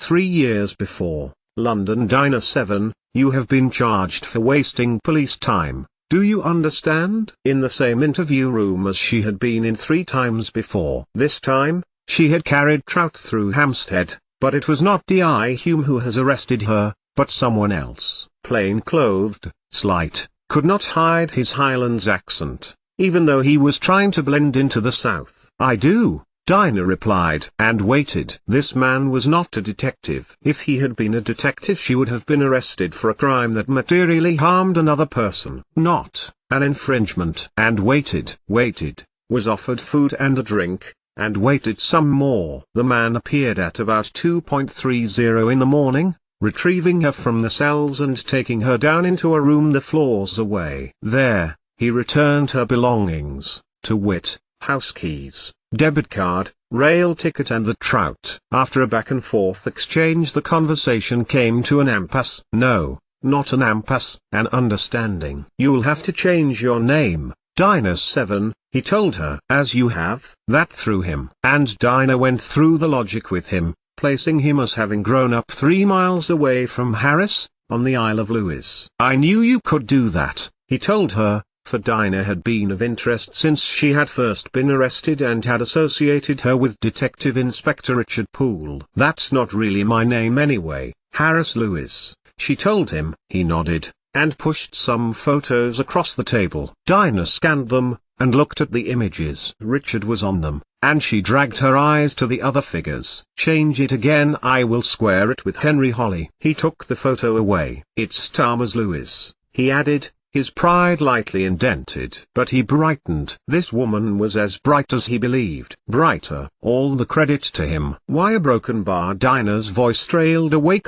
3 years before, London Diner 7, you have been charged for wasting police time. Do you understand? In the same interview room as she had been in 3 times before. This time, she had carried Trout through Hampstead, but it was not D.I. Hume who has arrested her, but someone else. Plain-clothed, slight, could not hide his Highlands accent, even though he was trying to blend into the South. I do, Dinah replied, and waited. This man was not a detective. If he had been a detective, she would have been arrested for a crime that materially harmed another person, not an infringement. And waited, was offered food and a drink, and waited some more. The man appeared at about 2:30 in the morning, retrieving her from the cells and taking her down into a room the floors away. There, he returned her belongings, to wit, house keys, debit card, rail ticket and the Trout. After a back-and-forth exchange, the conversation came to an impasse. No, not an impasse, an understanding. You'll have to change your name, Dinah 7, he told her. As you have. That threw him. And Dinah went through the logic with him, placing him as having grown up 3 miles away from Harris, on the Isle of Lewis. I knew you could do that, he told her, for Dinah had been of interest since she had first been arrested and had associated her with Detective Inspector Richard Poole. That's not really my name anyway, Harris Lewis, she told him. He nodded, and pushed some photos across the table. Dinah scanned them, and looked at the images. Richard was on them, and she dragged her eyes to the other figures. Change it again, I will square it with Henry Holly. He took the photo away. It's Thomas Lewis, he added, his pride lightly indented. But he brightened. This woman was as bright as he believed. Brighter. All the credit to him. Why a broken bar? Dinah's voice trailed away,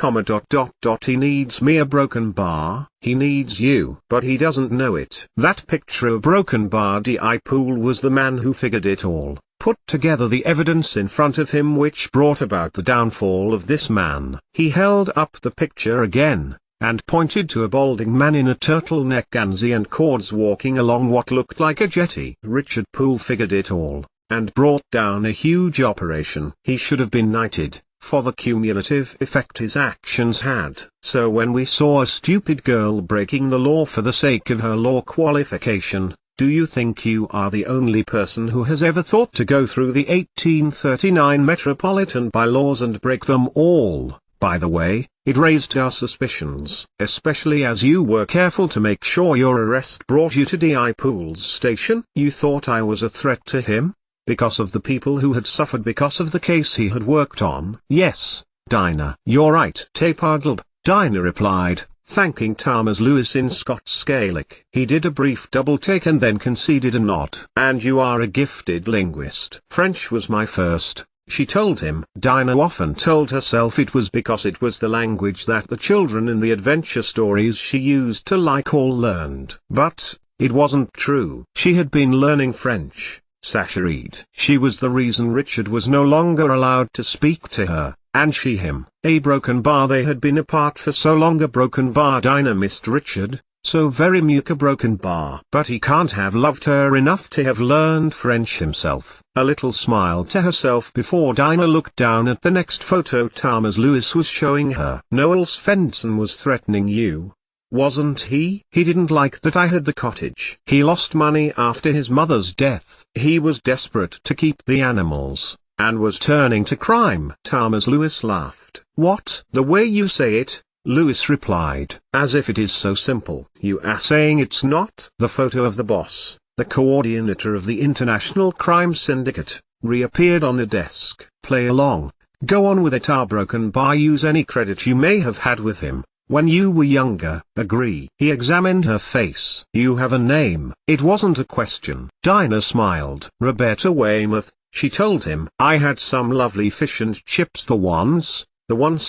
He needs me a broken bar. He needs you. But he doesn't know it. That picture of broken bar D.I. Poole was the man who figured it all, put together the evidence in front of him which brought about the downfall of this man. He held up the picture again, and pointed to a balding man in a turtleneck guernsey and cords walking along what looked like a jetty. Richard Poole figured it all, and brought down a huge operation. He should have been knighted, for the cumulative effect his actions had. So when we saw a stupid girl breaking the law for the sake of her law qualification, do you think you are the only person who has ever thought to go through the 1839 Metropolitan bylaws and break them all? By the way, it raised our suspicions, especially as you were careful to make sure your arrest brought you to D.I. Poole's station. You thought I was a threat to him? Because of the people who had suffered because of the case he had worked on? Yes, Dinah. You're right. Tapeardleb, Dinah replied, thanking Thomas Lewis in Scots Gaelic. He did a brief double-take and then conceded a nod. And you are a gifted linguist. French was my first, she told him. Dinah often told herself it was because it was the language that the children in the adventure stories she used to like all learned. But it wasn't true. She had been learning French, Sasha Reed. She was the reason Richard was no longer allowed to speak to her, and she him. A broken bar. They had been apart for so long. A broken bar. Dinah missed Richard, so very much. A broken bar. But he can't have loved her enough to have learned French himself. A little smile to herself before Dinah looked down at the next photo Thomas Lewis was showing her. Noel Svensson was threatening you, wasn't he? He didn't like that I had the cottage. He lost money after his mother's death. He was desperate to keep the animals, and was turning to crime. Thomas Lewis laughed. What? The way you say it, Lewis replied. As if it is so simple. You are saying it's not? The photo of the boss, the coordinator of the International Crime Syndicate, reappeared on the desk. Play along. Go on with it. Our broken bar. Use any credit you may have had with him when you were younger. Agree. He examined her face. You have a name. It wasn't a question. Dinah smiled. Roberta Weymouth, she told him. I had some lovely fish and chips. The ones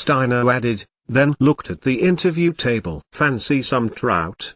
Dinah added, then looked at the interview table. Fancy some trout,